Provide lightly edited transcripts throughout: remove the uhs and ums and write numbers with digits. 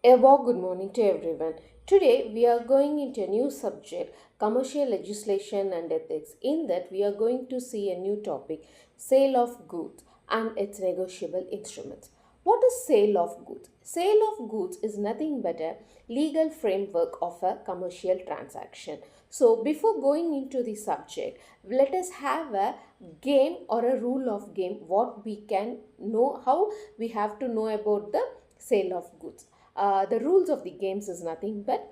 A warm good morning to everyone. Today we are going into a new subject, commercial legislation and ethics. In that we are going to see a new topic, sale of goods and its negotiable instruments. What is sale of goods? Sale of goods is nothing but a legal framework of a commercial transaction. So before going into the subject, let us have a game or a rule of game what we can know, how we have to know about the sale of goods. The rules of the games is nothing but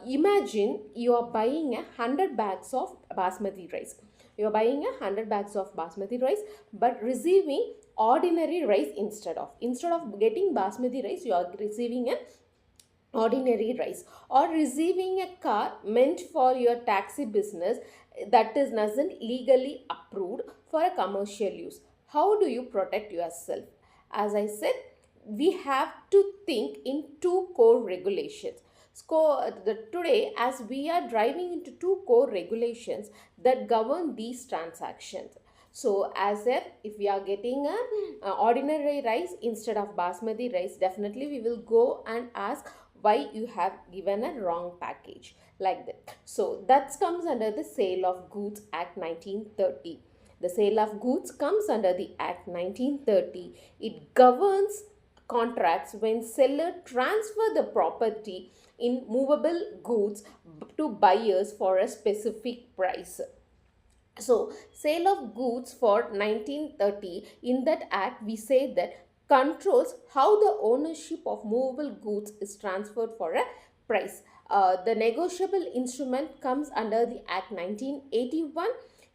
imagine you are buying 100 bags of basmati rice. You are buying 100 bags of basmati rice but receiving ordinary rice instead of getting basmati rice, you are receiving an ordinary rice, or receiving a car meant for your taxi business that is not legally approved for a commercial use. How do you protect yourself? As I said, we have to think in two core regulations. Today, as we are driving into two core regulations that govern these transactions. So, as if we are getting a ordinary rice instead of basmati rice, definitely we will go and ask why you have given a wrong package, like that. So that comes under the Sale of Goods Act 1930. The Sale of Goods comes under the Act 1930. It governs contracts when seller transfer the property in movable goods to buyers for a specific price. So, sale of goods for 1930, in that act we say that controls how the ownership of movable goods is transferred for a price. The negotiable instrument comes under the Act 1981.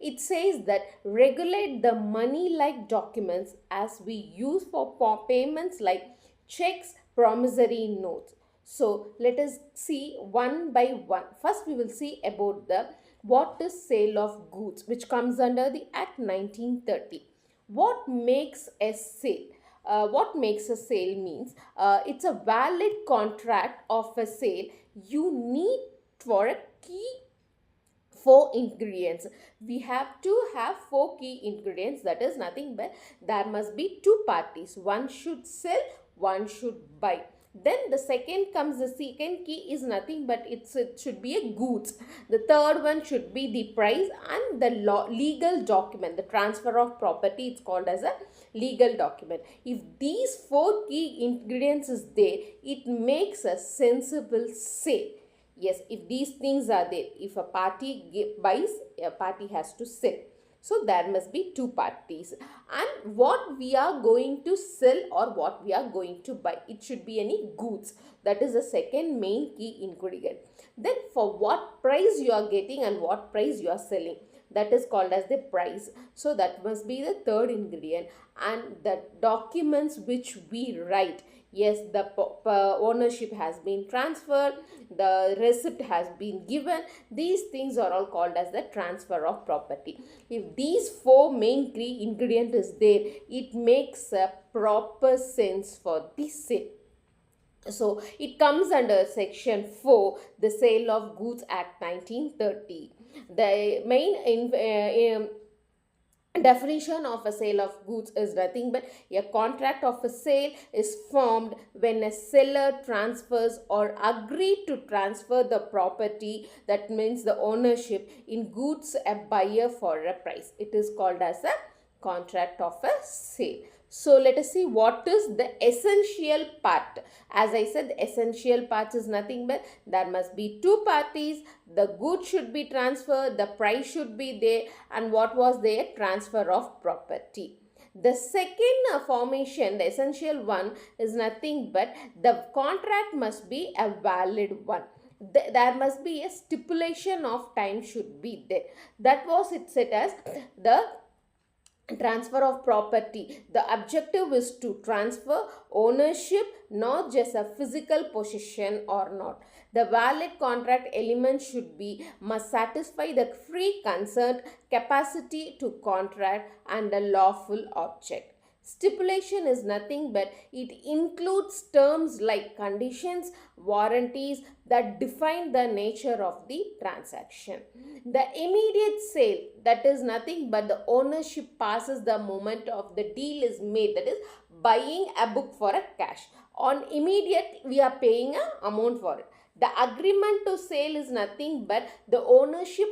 It says that regulate the money-like documents as we use for payments like checks, promissory notes. So let us see one by one. First we will see about the what is sale of goods, which comes under the Act 1930. What makes a sale? What makes a sale means it's a valid contract of a sale. You need for a key four ingredients. We have to have four key ingredients. That is nothing but there must be two parties. One should sell, one should buy. Then the second key is nothing but it should be a goods. The third one should be the price and the legal document. The transfer of property, it's called as a legal document. If these four key ingredients is there, it makes a sensible sale. Yes, if these things are there, if a party buys, a party has to sell. So there must be two parties. And what we are going to sell or what we are going to buy, it should be any goods. That is the second main key ingredient. Then for what price you are getting and what price you are selling, that is called as the price. So that must be the third ingredient. And the documents which we write, yes, the ownership has been transferred, the receipt has been given, these things are all called as the transfer of property. If these four main key ingredient is there, it makes a proper sense for the sale. So it comes under section 4, the Sale of Goods Act 1930. The main definition of a sale of goods is nothing but a contract of a sale is formed when a seller transfers or agree to transfer the property, that means the ownership, in goods a buyer for a price. It is called as a contract of a sale. So let us see what is the essential part. As I said, the essential part is nothing but there must be two parties, the goods should be transferred, the price should be there, and what was there? Transfer of property. The second formation, the essential one, is nothing but the contract must be a valid one. There must be a stipulation of time should be there. That was it said as the transfer of property. The objective is to transfer ownership, not just a physical possession or not. The valid contract element must satisfy the free consent, capacity to contract, and the lawful object. Stipulation is nothing but it includes terms like conditions, warranties that define the nature of the transaction. The immediate sale, that is nothing but the ownership passes the moment of the deal is made, that is buying a book for a cash, On immediate, we are paying a amount for it. The agreement to sale is nothing but the ownership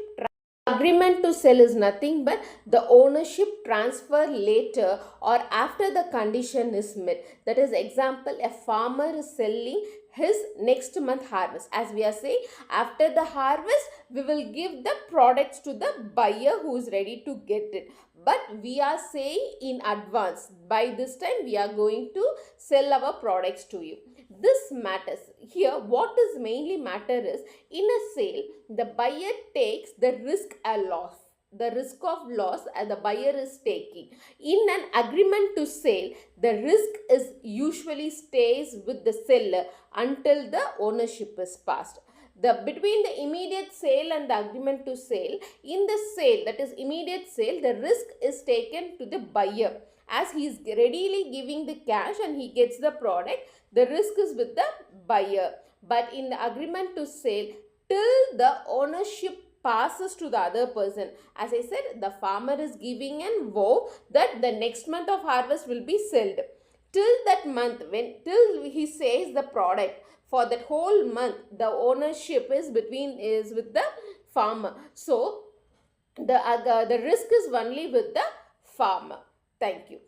agreement to sell is nothing but the ownership transfer later or after the condition is met. That is, example, a farmer is selling his next month harvest. As we are saying, after the harvest, we will give the products to the buyer who is ready to get it. But we are saying in advance, by this time we are going to sell our products to you. This matters. Here, what is mainly matter is, in a sale, the buyer takes the risk of loss the buyer is taking. In an agreement to sale, the risk is usually stays with the seller until the ownership is passed. Between the immediate sale and the agreement to sale, in the sale, that is immediate sale, the risk is taken to the buyer. As he is readily giving the cash and he gets the product, the risk is with the buyer. But in the agreement to sale, till the ownership passes to the other person, as I said, the farmer is giving an vow that the next month of harvest will be sold. Till that month, till he says the product, for that whole month, the ownership is with the farmer. So the risk is only with the farmer. Thank you.